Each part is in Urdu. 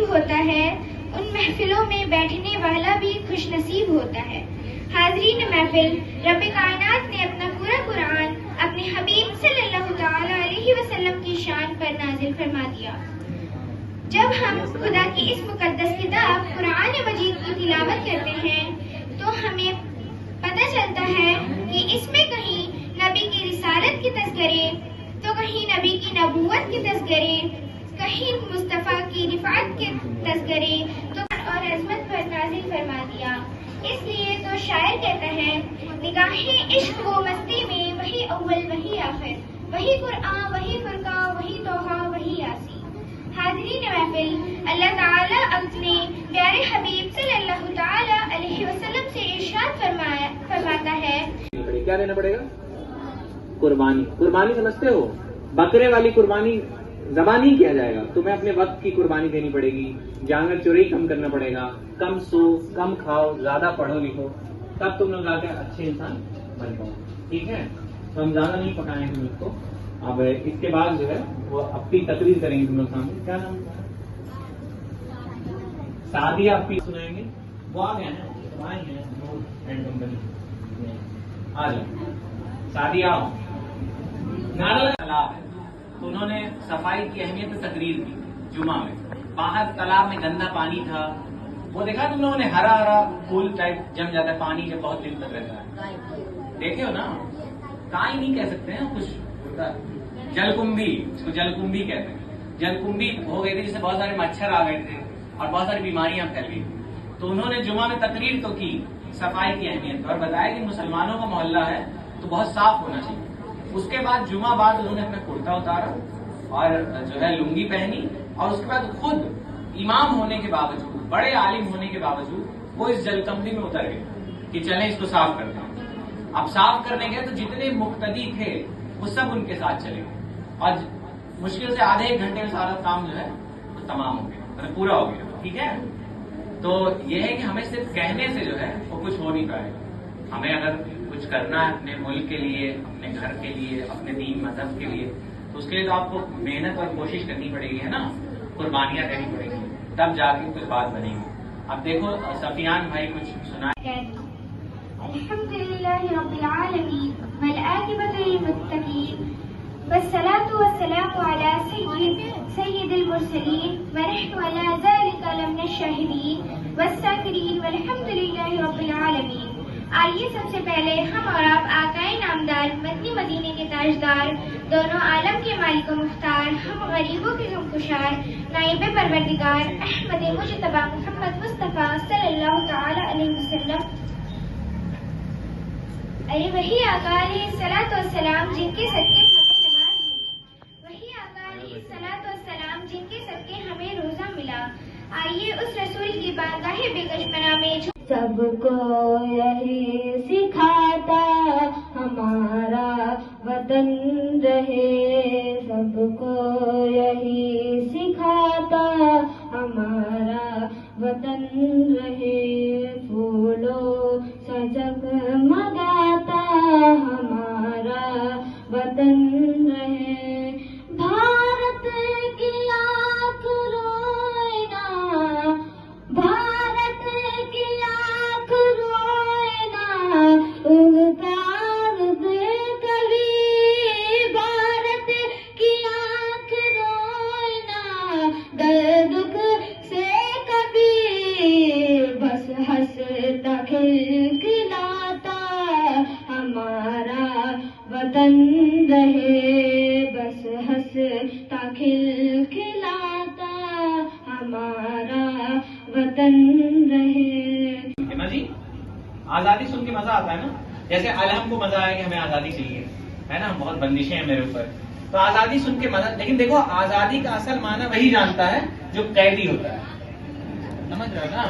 ہوتا ہے ان محفلوں میں بیٹھنے والا بھی خوش نصیب ہوتا ہے۔ حاضرین محفل، رب کائنات نے اپنا پورا قرآن اپنے حبیب صلی اللہ تعالی علیہ وسلم کی شان پر نازل فرما دیا۔ جب ہم خدا کی اس مقدس کتاب قرآن مجید کی تلاوت کرتے ہیں تو ہمیں پتہ چلتا ہے کہ اس میں کہیں نبی کی رسالت کے تذکرے تو کہیں نبی کی نبوت کے تذکرے، کہیں مصطفیٰ کی رفعت کے تذکرے تو اور عظمت پر نازل فرما دیا۔ اس لیے تو شاعر کہتا ہے، نگاہیں عشق و مستی میں وہی اول وہی آخر، وہی قرآن وہی فرقان وہی توحا وہی یاسین۔ حاضرین محفل، اللہ تعالیٰ اپنے پیارے حبیب صلی اللہ تعالی علیہ وسلم سے ارشاد فرماتا ہے، کیا لینا پڑے گا؟ قربانی۔ قربانی سمجھتے ہو؟ بکرے والی قربانی ذبح نہیں کیا جائے گا، تمہیں اپنے وقت کی قربانی دینی پڑے گی، جانور چوری کم کرنا پڑے گا، کم سو، کم کھاؤ، زیادہ پڑھو لکھو، تب تم لوگ آ کے اچھے انسان بن پاؤ، ٹھیک ہے؟ تو ہم زیادہ نہیں پکائیں تم لوگ کو۔ اب اس کے بعد جو ہے وہ اپنی تقریر کریں گے تم لوگ سامنے۔ کیا نام؟ سعدیہ اپنی سنائیں گے، وہ آ گئے ہیں، آئے ہیں نوٹ اینڈ کمپنی، آ جاؤ سعدیہ آؤ۔ نارا تالاب ہے تو انہوں نے صفائی کی اہمیت سے تقریر کی جمعہ میں۔ باہر تالاب میں گندا پانی تھا، وہ دیکھا تم لوگوں نے، ہرا ہرا پھول ٹائپ جم جاتا ہے پانی جب بہت دن تک رہتا ہے، دیکھے ہو نا؟ کائی نہیں کہہ سکتے ہیں، کچھ ہوتا ہے جلکمبی، اس کو جلکمبی کہتے ہیں۔ جلکمبی ہو گئی تھی جس سے بہت سارے مچھر آ گئے تھے اور بہت ساری بیماریاں پھیل گئی، تو انہوں نے جمعہ میں تقریر تو کی صفائی کی اہمیت اور بتایا کہ مسلمانوں کا محلہ ہے تو بہت صاف ہونا چاہیے۔ اس کے بعد جمعہ بعد انہوں نے اپنا کرتا اتارا اور جو ہے لنگی پہنی، اور اس کے بعد خود امام ہونے کے باوجود، بڑے عالم ہونے کے باوجود وہ اس جلکمبی میں اتر گئے کہ چلیں اس کو صاف کرتے ہیں۔ اب صاف کرنے گئے تو جتنے مقتدی تھے وہ سب ان کے ساتھ چلے گئے اور مشکل سے آدھے ایک گھنٹے میں سارا کام جو ہے وہ تمام ہو گیا، مطلب پورا ہو گیا، ٹھیک ہے؟ تو یہ ہے کہ ہمیں صرف کہنے سے جو ہے وہ کچھ ہو نہیں پائے گا۔ ہمیں اگر کچھ کرنا ہے اپنے ملک کے لیے، اپنے گھر کے لیے، اپنے دین مذہب کے لیے، تو اس کے لیے تو آپ کو محنت اور کوشش کرنی پڑے گی، ہے نا؟ قربانیاں دینی پڑے گی، تب جا کے کچھ بات بنے گی۔ اب دیکھو سفیان بھائی کچھ سنائیں۔ الحمدللہ رب العالمین والعاقبۃ للمتقین والصلاة والسلام علی سید المرسلین ونحن علی ذلک لمن الشاہدین والشاکرین والحمدللہ رب العالمین۔ آئیے سب سے پہلے ہم اور آپ آقائے نامدار، مدنی مدینے کے تاجدار، دونوں عالم کے مالک و مختار، ہم غریبوں کے غمگسار، نائب پروردگار احمد مجتبی محمد مصطفیٰ صلی اللہ تعالی علیہ وسلم، ارے وہی آقا علیہ الصلوۃ والسلام جن کے صدقے ہمیں نماز ملی، وہی آقا علیہ الصلوۃ والسلام جن کے صدقے ہمیں روزہ ملا۔ آئیے اس رسول کی بارگاہ بے کشمنا میں سب کو یہی سکھاتا ہمارا وطن رہے، سب کو یہی سکھاتا ہمارا وطن رہے، پھولوں سے جگمگاتا ہمارا وطن رہے، بھارت کی آنکھ روئے نا، بھارت کی آنکھ روئے نا، اگتار دے کبھی، بھارت کی آنکھ روئے نا، دکھ سے کبھی، بس ہنستا کھلکھلاتا ہمارا وطن رہے، بس ہنستا کھلکھلاتا ہمارا وطن رہے۔ جی آزادی سن کے مزہ آتا ہے نا، جیسے الحم کو مزہ آیا کہ ہمیں آزادی چاہیے، ہے نا؟ بہت بندشیں ہیں میرے اوپر، تو آزادی سن کے مزہ، لیکن دیکھو آزادی کا اصل معنی وہی جانتا ہے جو قیدی ہوتا ہے، سمجھ رہے ہو نا؟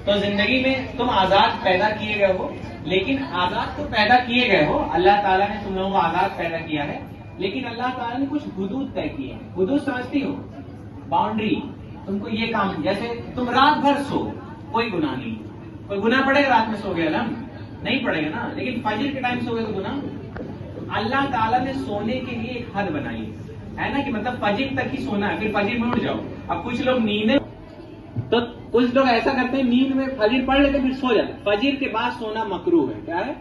تو زندگی میں تم آزاد پیدا کیے گئے ہو، لیکن آزاد تو پیدا کیے گئے ہو، اللہ تعالیٰ نے تم لوگوں کو آزاد پیدا کیا ہے، لیکن اللہ تعالیٰ نے کچھ حدود طے کیے ہیں۔ حدود سمجھتی ہو؟ باؤنڈری، تم کو یہ کام، جیسے تم رات بھر سو، کوئی گناہ نہیں، کوئی گناہ پڑے گا رات میں سو گئے الحمد نہیں پڑے گا نا، لیکن فجر کے ٹائم سو گئے تو گناہ۔ اللہ تعالیٰ نے سونے کے لیے ایک حد بنائی ہے نا، کہ مطلب فجر تک ہی سونا ہے، پھر فجر میں اٹھ جاؤ۔ اب کچھ لوگ نیند، تو کچھ لوگ ایسا کرتے ہیں نیند میں فجر پڑھ لیتے پھر سو جاتے، فجر کے بعد سونا مکروہ ہے۔ کیا ہے؟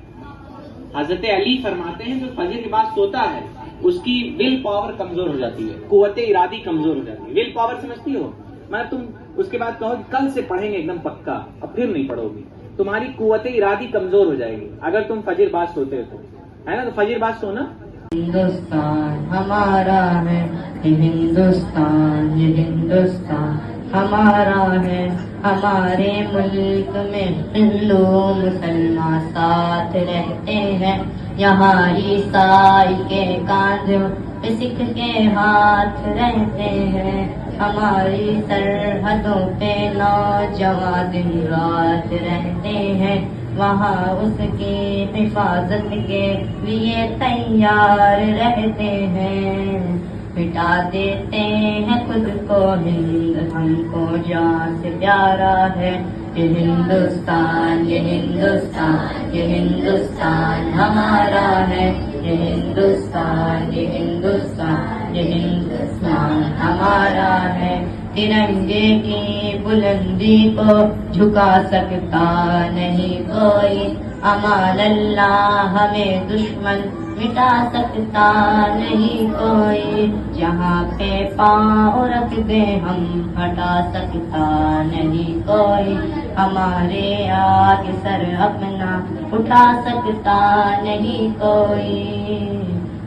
حضرت علی فرماتے ہیں جو فجر کے بعد سوتا ہے اس کی ول پاور کمزور ہو جاتی ہے، قوت ارادی کمزور ہو جاتی ہے۔ ول پاور سمجھتی ہو؟ میں تم اس کے بعد کہو کل سے پڑھیں گے ایک دم پکا، اب پھر نہیں پڑھو گی، تمہاری قوت ارادی کمزور ہو جائے گی اگر تم فجر بعد سوتے ہو، ہے نا؟ تو فجر بعد سونا۔ ہندوستان ہمارا ہے، یہ ہندوستان، یہ ہندوستان ہمارا ہے۔ ہمارے ملک میں ہندو مسلمان ساتھ رہتے ہیں، یہاں عیسائی کے کاندھوں پہ سکھ کے ہاتھ رہتے ہیں۔ ہماری سرحدوں پہ نوجوان دن رات رہتے ہیں، وہاں اس کی حفاظت کے لیے تیار رہتے ہیں۔ مٹا دیتے ہیں خود کو ہند، ہم کو جان سے پیارا ہے۔ یہ ہندوستان، یہ ہندوستان، یہ ہندوستان ہمارا ہے۔ یہ ہندوستان، یہ ہندوستان، یہ ہندوستان ہمارا ہے۔ ترنگے کی بلندی کو جھکا سکتا نہیں کوئی، امان اللہ ہمیں دشمن مٹا سکتا نہیں کوئی۔ جہاں پہ پاؤں رکھ دے ہم ہٹا سکتا نہیں کوئی، ہمارے آگے سر اپنا اٹھا سکتا نہیں کوئی۔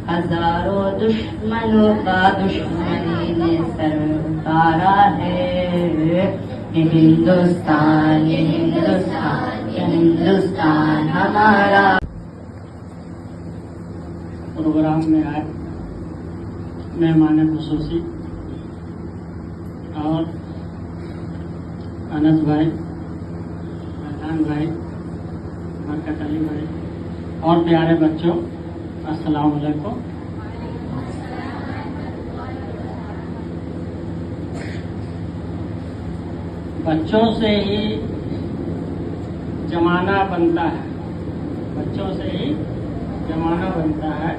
ہزاروں دشمنوں کا دشمنی نے سر اتارا ہے۔ یہ ہندوستان، یہ ہندوستان، یہ ہندوستان ہمارا۔ پروگرام میں آئے مہمان خصوصی اور انس بھائی، فیضان بھائی، برکت علی بھائی اور پیارے بچوں، السلام علیکم۔ بچوں سے ہی زمانہ بنتا ہے، بچوں سے ہی زمانہ بنتا ہے۔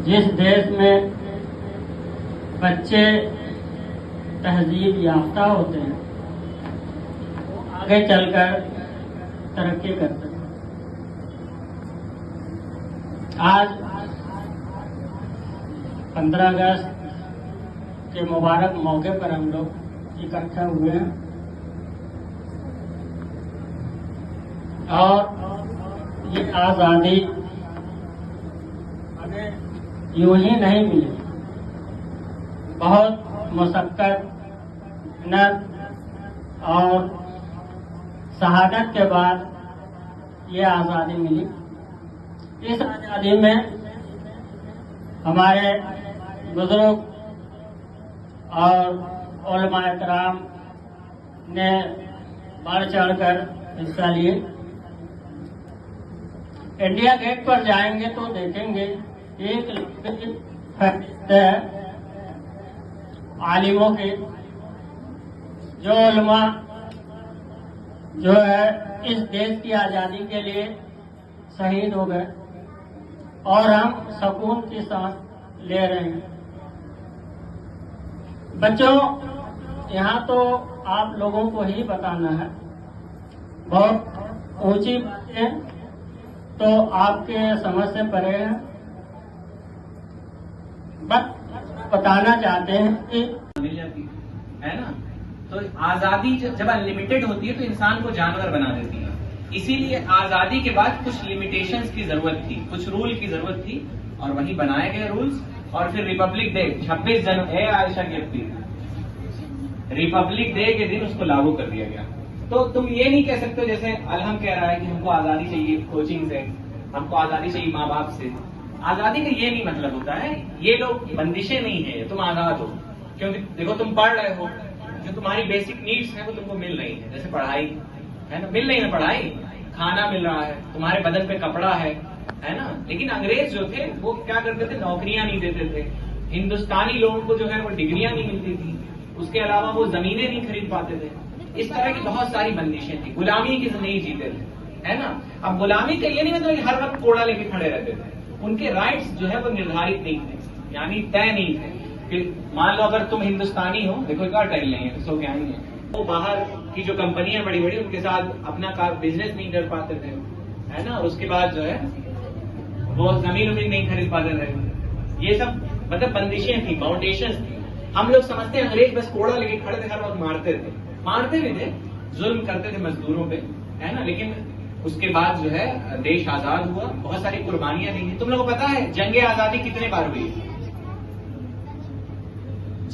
جس دیش میں بچے تہذیب یافتہ ہوتے ہیں وہ آگے چل کر ترقی کرتے ہیں۔ آج 15 اگست کے مبارک موقع پر ہم لوگ اکٹھا ہوئے ہیں اور یہ آزادی ہمیں یوں ہی نہیں ملی، بہت مشقت، محنت اور شہادت کے بعد یہ آزادی ملی۔ اس آزادی میں ہمارے بزرگ اور علماء کرام نے بڑھ چڑھ کر حصہ لیے۔ انڈیا گیٹ پر جائیں گے تو دیکھیں گے ایک لمبی فہرست ہے عالموں کی، جو علماء جو ہے اس دیش کی آزادی کے لیے شہید ہو گئے اور ہم سکون کی سانس لے رہے ہیں۔ بچوں، یہاں تو آپ لوگوں کو ہی بتانا ہے، بہت اونچی باتیں تو آپ کے سمجھ سے پرے ہیں، بس بتانا چاہتے ہیں کہ مل جاتی ہے نا۔ تو آزادی جب انلمیٹڈ ہوتی ہے تو انسان کو جانور بنا دیتی ہے، اسی لیے آزادی کے بعد کچھ لمیٹیشنز کی ضرورت تھی، کچھ رول کی ضرورت تھی، اور وہی بنائے گئے رولز۔ اور پھر ریپبلک ڈے 26 جنوری عائشہ کی اپیل، ریپبلک ڈے کے دن اس کو لاگو کر دیا گیا۔ تو تم یہ نہیں کہہ سکتے جیسے الہم کہہ رہا ہے کہ ہم کو آزادی چاہیے کوچنگ سے، ہم کو آزادی چاہیے ماں باپ سے۔ آزادی کا یہ نہیں مطلب ہوتا ہے، یہ لوگ بندشیں نہیں ہیں، تم آزاد ہو، کیونکہ دیکھو تم پڑھ رہے ہو، جو تمہاری بیسک نیڈس ہیں وہ تم کو مل رہی ہیں، جیسے پڑھائی ہے نا، مل رہی ہے پڑھائی، کھانا مل رہا ہے، تمہارے بدن پہ کپڑا ہے نا۔ لیکن انگریز جو تھے وہ کیا کرتے تھے، نوکریاں نہیں دیتے تھے، ہندوستانی لوگوں کو جو ہے وہ ڈگریاں نہیں ملتی تھی، اس کے علاوہ وہ زمینیں نہیں خرید پاتے تھے۔ اس طرح کی بہت ساری بندشیں تھیں، غلامی کی زندگی جیتے تھے، ہے نا. اب غلامی کا یہ نہیں مطلب کہ ہر وقت کوڑا لے کے کھڑے رہتے تھے. ان کے رائٹس جو ہے وہ نردھارت نہیں تھے، یعنی طے نہیں تھے. کہ مان لو اگر تم ہندوستانی ہو، دیکھو ایک اور ٹائم نہیں ہے سو کیا نہیں ہے، وہ باہر کی جو کمپنیاں بڑی بڑی ان کے ساتھ اپنا بزنس نہیں کر پاتے تھے، ہے نا. اس کے بعد جو ہے وہ زمین نہیں خرید پاتے تھے. یہ سب مطلب بندشیں تھیں، باؤنڈیشنز تھیں. ہم لوگ سمجھتے ہیں انگریز بس کوڑا لے کے کھڑے تھے، ہر وقت مارتے تھے، مارتے بھی تھے، ظلم کرتے تھے مزدوروں پہ، ہے نا. لیکن اس کے بعد جو ہے دیش آزاد ہوا، بہت ساری قربانیاں دی. تم لوگوں کو پتا ہے جنگ آزادی کتنے بار ہوئی ہے؟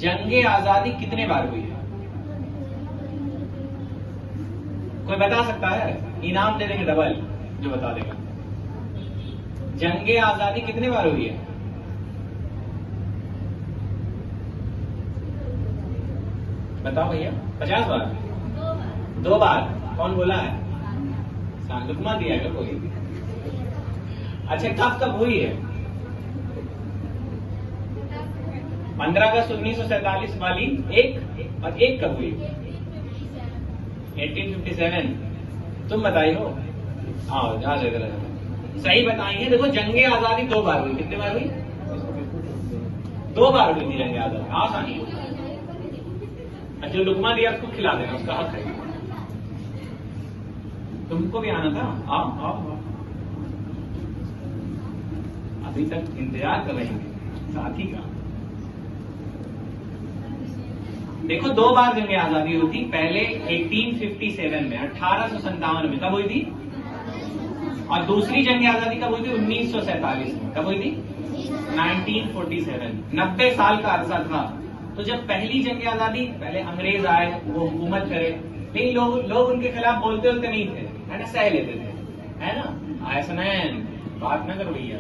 جنگ آزادی کتنے بار ہوئی ہے؟ کوئی بتا سکتا ہے؟ انعام دے دیں گے ڈبل جو بتا دے گا. جنگ آزادی کتنے بار ہوئی ہے؟ بتاؤ بھیا. 50 بار؟ 2 بار. کون بولا ہے؟ لکما دیا گا کوئی. اچھا کب ہوئی ہے؟ 15 اگست 1947 والی ایک، اور ایک کب ہوئی؟ 1857. تم بتائی ہو؟ آؤ جہاں سے صحیح بتائی ہے. دیکھو جنگ آزادی 2 بار ہوئی. کتنے بار ہوئی؟ 2 بار ہوئی تھی جنگ آزادی. آسانی. جو لکما دیا اس کو کھلا دینا، اس کا حق ہے. تم کو بھی آنا تھا. آؤ آؤ ابھی تک انتظار کر رہے ہیں ساتھی کا. دیکھو 2 بار جنگ آزادی ہوئی تھی. پہلے 1857 میں 1857 میں کب ہوئی تھی؟ اور دوسری جنگ آزادی کب ہوئی تھی؟ 1947 میں. کب ہوئی تھی؟ 1947. 90 سال کا عرصہ تھا. تو جب پہلی جنگ آزادی پہلے انگریز آئے وہ حکومت کرے، لیکن لوگ ان کے خلاف بولتے نہیں تھے، ہے نا، سہ لیتے تھے، ہے نا. حسنین بات نہ کرو بھیا.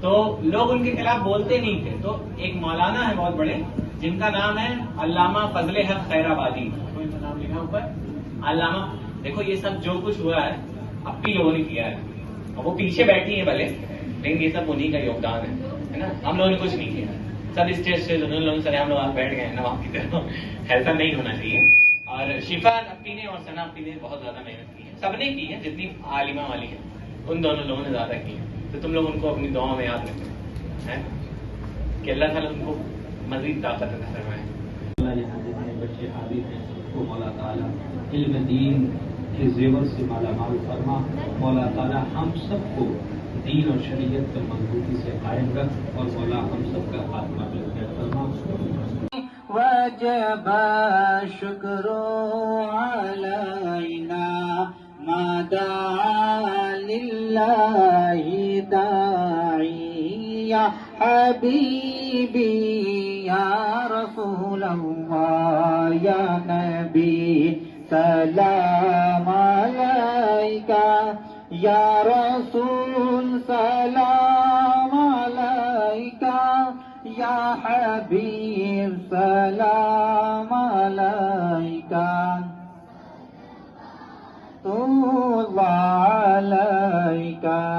تو لوگ ان کے خلاف بولتے نہیں تھے. تو ایک مولانا ہے بہت بڑے جن کا نام ہے علامہ فضل حق خیر آبادی. کوئی نام لکھا اوپر علامہ. دیکھو یہ سب جو کچھ ہوا ہے اپنی لوگوں نے کیا ہے، اور وہ پیچھے بیٹھی ہیں بھلے، لیکن یہ سب انہیں کا یوگدان ہے نا. ہم لوگوں نے کچھ نہیں کیا. سب اسٹیج سے انہوں لوگوں سے ہم لوگ آج بیٹھ گئے ہیں نواب کی طرح. ایسا نہیں ہونا چاہیے. اور شفا اپی نے اور ثنا اپی نے بہت زیادہ محنت کی ہے. سب نے کی ہے، جتنی عالمہ والی ہیں ان دونوں لوگوں نے زیادہ کی ہے. تو تم لوگ ان کو اپنی دعاؤں میں یاد رکھیں کہ اللہ تعالیٰ ان کو مزید طاقت عطا فرمائے. یہاں جتنے بچے حاضر ہیں تو مولا تعالیٰ علم دین کے زیور سے مالا مال فرما. مولا تعالیٰ ہم سب کو دین اور شریعت پر مضبوطی سے قائم رکھ، اور مولا ہم سب کا خاتمہ بالخیر فرما. وجب شکر علینا ما دعا للہ داعی یا حبیبی یا رسول اللہ یا نبی سلام علیکہ یا رسول سلام علیکہ یا حبیب سلام علیکہ تو علیکہ.